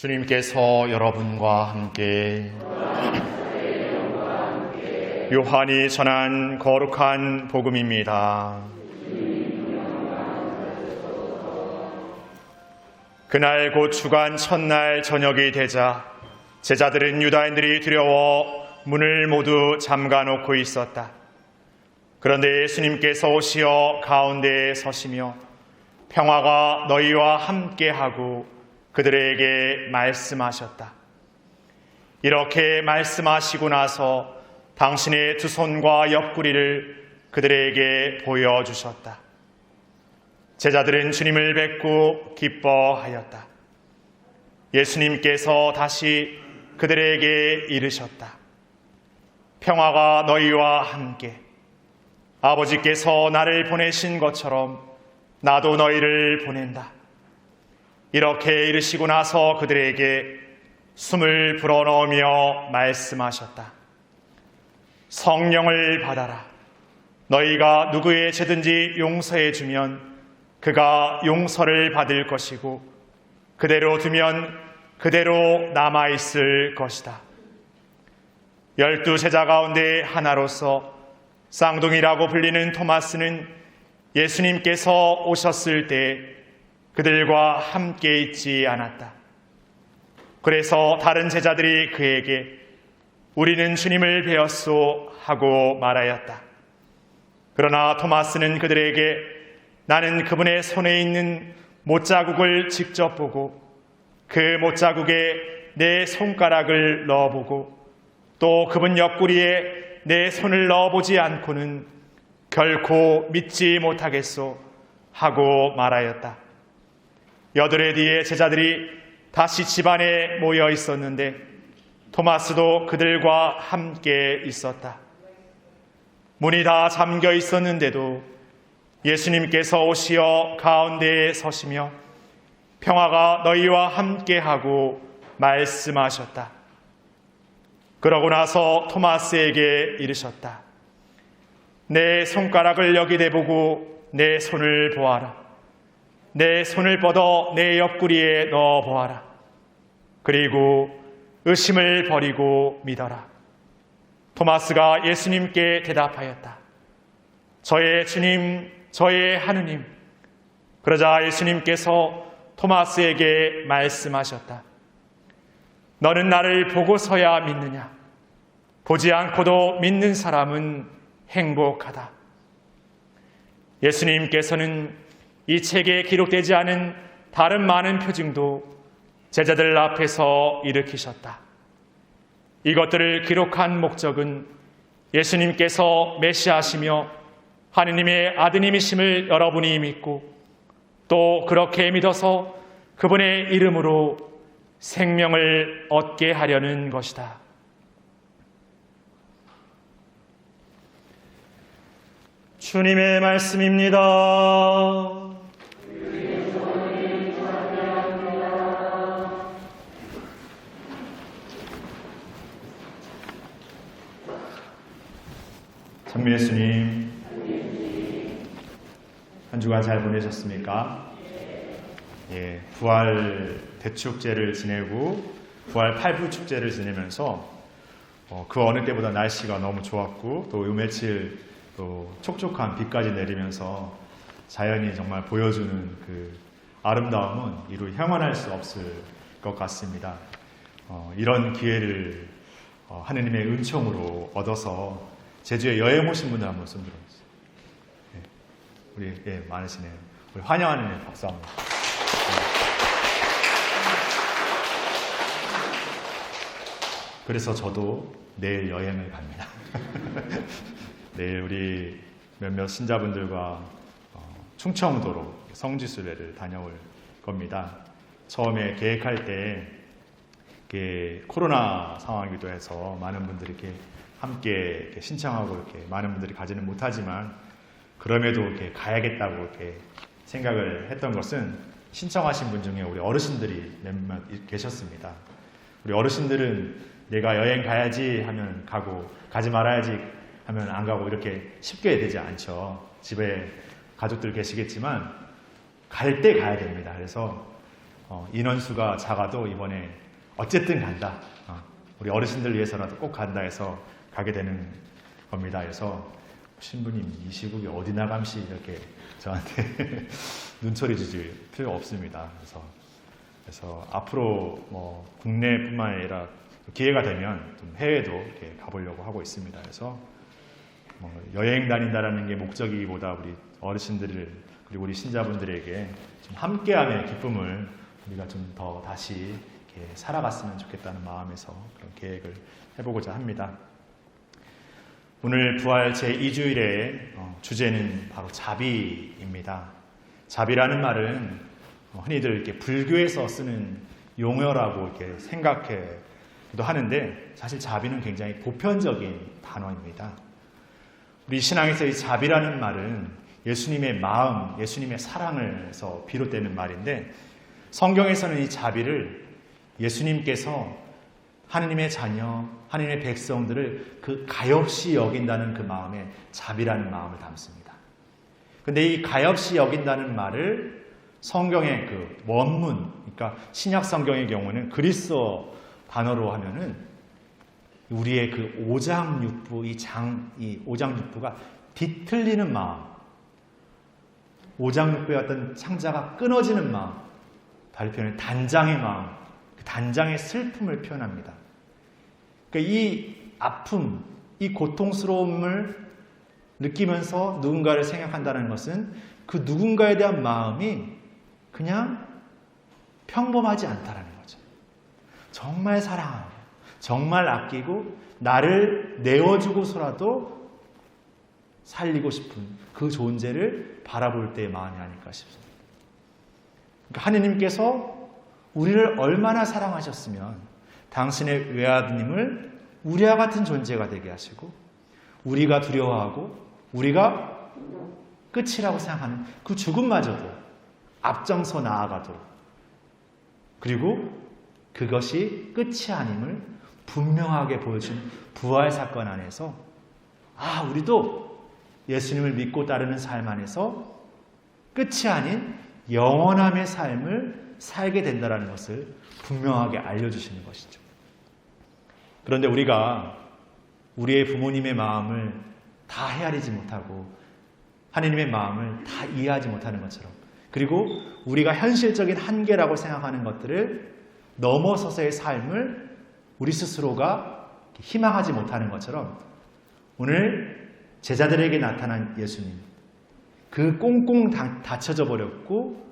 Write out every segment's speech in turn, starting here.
주님께서 여러분과 함께 요한이 전한 거룩한 복음입니다. 그날 곧 주간 첫날 저녁이 되자 제자들은 유다인들이 두려워 문을 모두 잠가놓고 있었다. 그런데 예수님께서 오시어 가운데에 서시며 평화가 너희와 함께하고 그들에게 말씀하셨다. 이렇게 말씀하시고 나서 당신의 두 손과 옆구리를 그들에게 보여주셨다. 제자들은 주님을 뵙고 기뻐하였다. 예수님께서 다시 그들에게 이르셨다. 평화가 너희와 함께. 아버지께서 나를 보내신 것처럼 나도 너희를 보낸다. 이렇게 이르시고 나서 그들에게 숨을 불어넣으며 말씀하셨다. 성령을 받아라. 너희가 누구의 죄든지 용서해 주면 그가 용서를 받을 것이고 그대로 두면 그대로 남아있을 것이다. 12 제자 가운데 하나로서 쌍둥이라고 불리는 토마스는 예수님께서 오셨을 때 그들과 함께 있지 않았다. 그래서 다른 제자들이 그에게 우리는 주님을 배웠소 하고 말하였다. 그러나 토마스는 그들에게 나는 그분의 손에 있는 못자국을 직접 보고 그 못자국에 내 손가락을 넣어보고 또 그분 옆구리에 내 손을 넣어보지 않고는 결코 믿지 못하겠소 하고 말하였다. 8일 뒤에 제자들이 다시 집안에 모여 있었는데 토마스도 그들과 함께 있었다. 문이 다 잠겨 있었는데도 예수님께서 오시어 가운데에 서시며 평화가 너희와 함께하고 말씀하셨다. 그러고 나서 토마스에게 이르셨다. 내 손가락을 여기 대보고 내 손을 보아라. 내 손을 뻗어 내 옆구리에 넣어 보아라. 그리고 의심을 버리고 믿어라. 토마스가 예수님께 대답하였다. 저의 주님, 저의 하느님. 그러자 예수님께서 토마스에게 말씀하셨다. 너는 나를 보고서야 믿느냐? 보지 않고도 믿는 사람은 행복하다. 예수님께서는 이 책에 기록되지 않은 다른 많은 표징도 제자들 앞에서 일으키셨다. 이것들을 기록한 목적은 예수님께서 메시아시며 하느님의 아드님이심을 여러분이 믿고 또 그렇게 믿어서 그분의 이름으로 생명을 얻게 하려는 것이다. 주님의 말씀입니다. 찬미 예수님, 한 주간 잘 보내셨습니까? 예, 부활 대축제를 지내고 부활 8부 축제를 지내면서 그 어느 때보다 날씨가 너무 좋았고 또 이 며칠 또 촉촉한 비까지 내리면서 자연이 정말 보여주는 그 아름다움은 이루 형언할 수 없을 것 같습니다. 이런 기회를 하느님의 은총으로 얻어서 제주에 여행 오신 분들 한번 손 들어주세요. 우리 많으시네요. 우리 환영하는 박수 한번. 그래서 저도 내일 여행을 갑니다. 내일 우리 몇몇 신자분들과 충청도로 성지순례를 다녀올 겁니다. 처음에 계획할 때 코로나 상황이기도 해서 많은 분들이 이렇게 함께 이렇게 신청하고 이렇게 많은 분들이 가지는 못하지만 그럼에도 이렇게 가야겠다고 이렇게 생각을 했던 것은 신청하신 분 중에 우리 어르신들이 몇몇 계셨습니다. 우리 어르신들은 내가 여행 가야지 하면 가고 가지 말아야지 하면 안 가고 이렇게 쉽게 되지 않죠. 집에 가족들 계시겠지만 갈 때 가야 됩니다. 그래서 인원수가 작아도 이번에 어쨌든 간다. 우리 어르신들 위해서라도 꼭 간다 해서 가게 되는 겁니다. 그래서 신부님 이 시국에 어디 나감시 이렇게 저한테 눈초리 주실 필요 없습니다. 그래서 앞으로 국내뿐만 아니라 기회가 되면 좀 해외도 이렇게 가보려고 하고 있습니다. 그래서 여행 다닌다라는 게 목적이기보다 우리 어르신들을 그리고 우리 신자분들에게 좀 함께함의 기쁨을 우리가 좀 더 다시 이렇게 살아갔으면 좋겠다는 마음에서 그런 계획을 해보고자 합니다. 오늘 부활 제2주일의 주제는 바로 자비입니다. 자비라는 말은 흔히들 이렇게 불교에서 쓰는 용어라고 이렇게 생각해도 하는데 사실 자비는 굉장히 보편적인 단어입니다. 우리 신앙에서 이 자비라는 말은 예수님의 마음, 예수님의 사랑에서 비롯되는 말인데 성경에서는 이 자비를 예수님께서 하느님의 자녀, 하느님의 백성들을 그 가엾이 여긴다는 그 마음에 자비라는 마음을 담습니다. 그런데 이 가엾이 여긴다는 말을 성경의 그 원문, 그러니까 신약 성경의 경우는 그리스어 단어로 하면은 우리의 그 오장육부, 이 오장육부가 뒤틀리는 마음, 오장육부의 어떤 창자가 끊어지는 마음, 다른 표현은 단장의 마음, 그 단장의 슬픔을 표현합니다. 그러니까 이 아픔, 이 고통스러움을 느끼면서 누군가를 생각한다는 것은 그 누군가에 대한 마음이 그냥 평범하지 않다라는 거죠. 정말 사랑하고 정말 아끼고 나를 내어주고서라도 살리고 싶은 그 존재를 바라볼 때의 마음이 아닐까 싶습니다. 그러니까 하느님께서 우리를 얼마나 사랑하셨으면 당신의 외아드님을 우리와 같은 존재가 되게 하시고 우리가 두려워하고 우리가 끝이라고 생각하는 그 죽음마저도 앞장서 나아가도록 그리고 그것이 끝이 아님을 분명하게 보여준 부활 사건 안에서 우리도 예수님을 믿고 따르는 삶 안에서 끝이 아닌 영원함의 삶을 살게 된다는 것을 분명하게 알려주시는 것이죠. 그런데 우리가 우리의 부모님의 마음을 다 헤아리지 못하고 하느님의 마음을 다 이해하지 못하는 것처럼 그리고 우리가 현실적인 한계라고 생각하는 것들을 넘어서서의 삶을 우리 스스로가 희망하지 못하는 것처럼 오늘 제자들에게 나타난 예수님, 그 꽁꽁 닫혀져 버렸고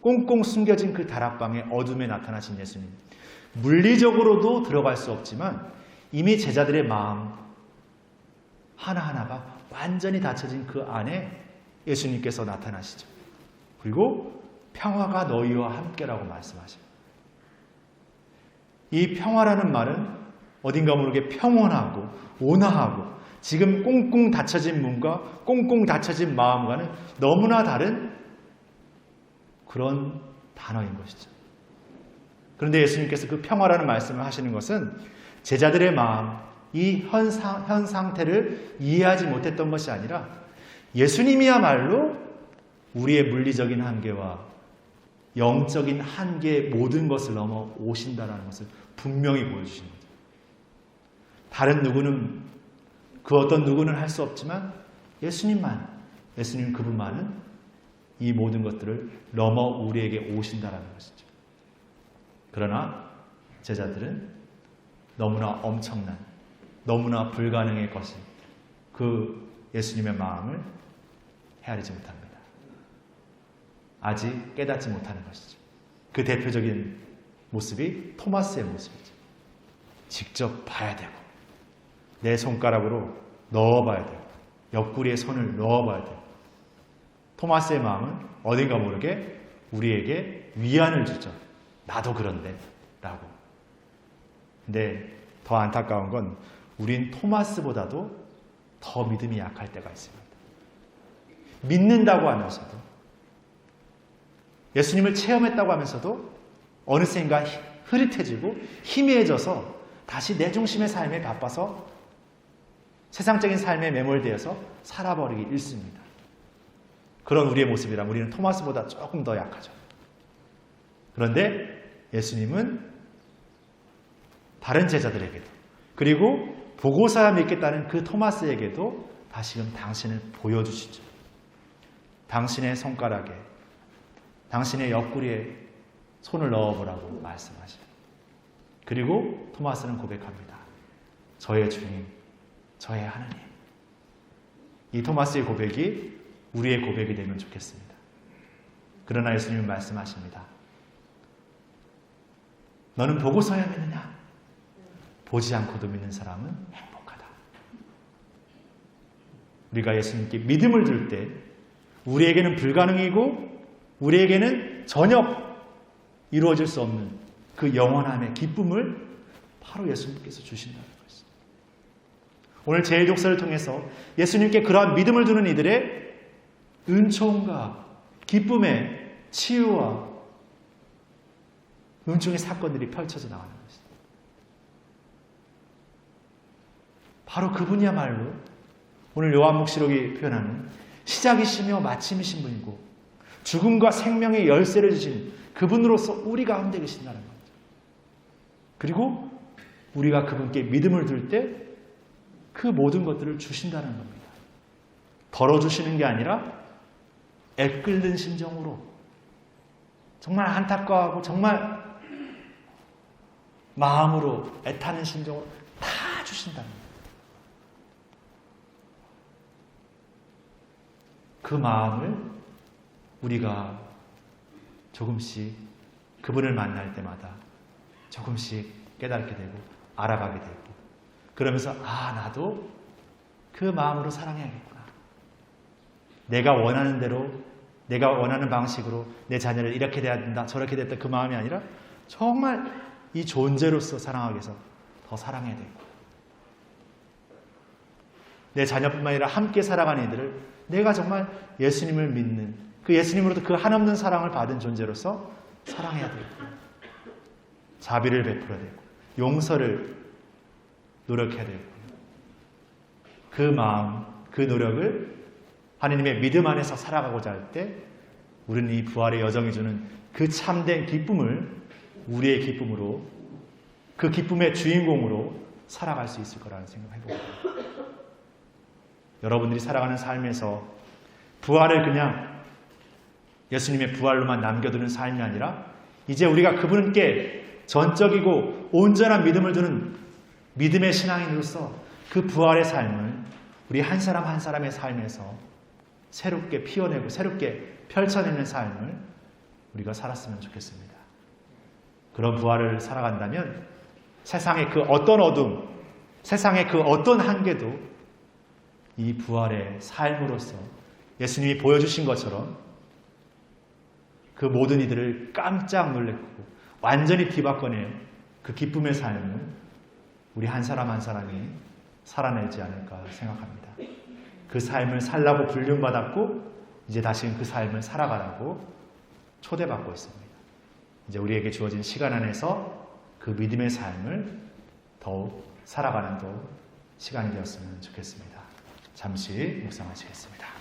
꽁꽁 숨겨진 그 다락방의 어둠에 나타나신 예수님, 물리적으로도 들어갈 수 없지만 이미 제자들의 마음 하나하나가 완전히 닫혀진 그 안에 예수님께서 나타나시죠. 그리고 평화가 너희와 함께라고 말씀하십니다. 이 평화라는 말은 어딘가 모르게 평온하고 온화하고 지금 꽁꽁 닫혀진 문과 꽁꽁 닫혀진 마음과는 너무나 다른 그런 단어인 것이죠. 그런데 예수님께서 그 평화라는 말씀을 하시는 것은 제자들의 마음, 이 현 상태를 이해하지 못했던 것이 아니라 예수님이야말로 우리의 물리적인 한계와 영적인 한계의 모든 것을 넘어 오신다는 것을 분명히 보여주시는 거죠. 다른 누구는, 그 어떤 누구는 할 수 없지만 예수님 그분만은 이 모든 것들을 넘어 우리에게 오신다는 것이죠. 그러나 제자들은 너무나 엄청난, 너무나 불가능의 것을 그 예수님의 마음을 헤아리지 못합니다. 아직 깨닫지 못하는 것이죠. 그 대표적인 모습이 토마스의 모습이죠. 직접 봐야 되고 내 손가락으로 넣어봐야 되고 옆구리에 손을 넣어봐야 되고 토마스의 마음은 어딘가 모르게 우리에게 위안을 주죠. 나도 그런데 라고. 근데 더 안타까운 건 우린 토마스보다도 더 믿음이 약할 때가 있습니다. 믿는다고 하면서도 예수님을 체험했다고 하면서도 어느샌가 흐릿해지고 희미해져서 다시 내 중심의 삶에 바빠서 세상적인 삶에 매몰되어서 살아버리기 일쑤입니다. 그런 우리의 모습이라면 우리는 토마스보다 조금 더 약하죠. 그런데 예수님은 다른 제자들에게도 그리고 보고서야 믿겠다는 그 토마스에게도 다시금 당신을 보여주시죠. 당신의 손가락에, 당신의 옆구리에 손을 넣어보라고 말씀하시죠. 그리고 토마스는 고백합니다. 저의 주님, 저의 하나님. 이 토마스의 고백이 우리의 고백이 되면 좋겠습니다. 그러나 예수님은 말씀하십니다. 너는 보고서야 믿느냐? 보지 않고도 믿는 사람은 행복하다. 우리가 예수님께 믿음을 들 때 우리에게는 불가능이고 우리에게는 전혀 이루어질 수 없는 그 영원함의 기쁨을 바로 예수님께서 주신다는 것입니다. 오늘 제1독서를 통해서 예수님께 그러한 믿음을 두는 이들의 은총과 기쁨의 치유와 은총의 사건들이 펼쳐져 나가는 것입니다. 바로 그분이야말로 오늘 요한묵시록이 표현하는 시작이시며 마침이신 분이고 죽음과 생명의 열쇠를 주신 그분으로서 우리 가운데 계신다는 거죠. 그리고 우리가 그분께 믿음을 둘 때 그 모든 것들을 주신다는 겁니다. 덜어주시는 게 아니라 애끓는 심정으로 정말 안타까워하고 정말 마음으로 애타는 심정으로 다 주신다는 거예요. 그 마음을 우리가 조금씩 그분을 만날 때마다 조금씩 깨닫게 되고 알아가게 되고 그러면서 나도 그 마음으로 사랑해야겠구나. 내가 원하는 대로 내가 원하는 방식으로 내 자녀를 이렇게 돼야 된다 저렇게 됐다 그 마음이 아니라 정말 이 존재로서 사랑하기 위해서 더 사랑해야 되고 내 자녀뿐만 아니라 함께 살아가는 이들을 내가 정말 예수님을 믿는 그 예수님으로부터 그 한없는 사랑을 받은 존재로서 사랑해야 되고 자비를 베풀어야 되고 용서를 노력해야 되고 그 마음, 그 노력을 하나님의 믿음 안에서 살아가고자 할 때 우리는 이 부활의 여정이 주는 그 참된 기쁨을 우리의 기쁨으로 그 기쁨의 주인공으로 살아갈 수 있을 거라는 생각을 해봅니다. 여러분들이 살아가는 삶에서 부활을 그냥 예수님의 부활로만 남겨두는 삶이 아니라 이제 우리가 그분께 전적이고 온전한 믿음을 두는 믿음의 신앙인으로서 그 부활의 삶을 우리 한 사람 한 사람의 삶에서 새롭게 피워내고 새롭게 펼쳐내는 삶을 우리가 살았으면 좋겠습니다. 그런 부활을 살아간다면 세상의 그 어떤 어둠, 세상의 그 어떤 한계도 이 부활의 삶으로서 예수님이 보여주신 것처럼 그 모든 이들을 깜짝 놀래고 완전히 뒤바꿔낸 그 기쁨의 삶을 우리 한 사람 한 사람이 살아내지 않을까 생각합니다. 그 삶을 살라고 불륜받았고 이제 다시금 그 삶을 살아가라고 초대받고 있습니다. 이제 우리에게 주어진 시간 안에서 그 믿음의 삶을 더욱 살아가는 또 시간이 되었으면 좋겠습니다. 잠시 묵상하시겠습니다.